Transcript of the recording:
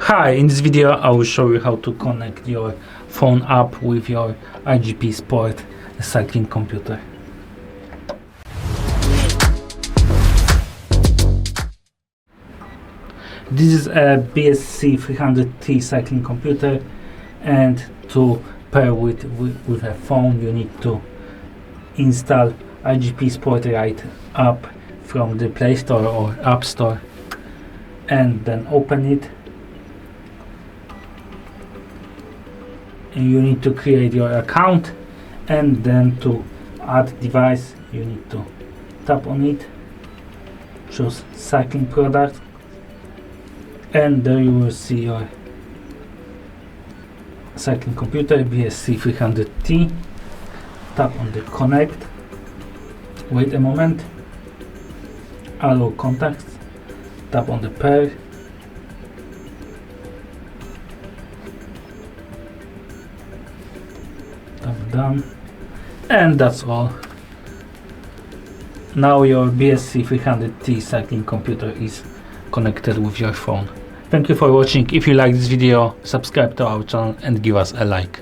Hi, in this video I will show you how to connect your phone app with your iGPSport cycling computer. This is a BSC300 cycling computer, and to pair with a phone you need to install iGPSport right app from the Play Store or App Store and then open it. And you need to create your account, and then to add device you need to tap on it, choose cycling product, and there you will see your cycling computer BSC300. Tap on the connect, wait a moment, allow contacts, tap on the pair, tap done, and that's all. Now your BSC300 cycling computer is connected with your phone. Thank you for watching. If you like this video, subscribe to our channel and give us a like.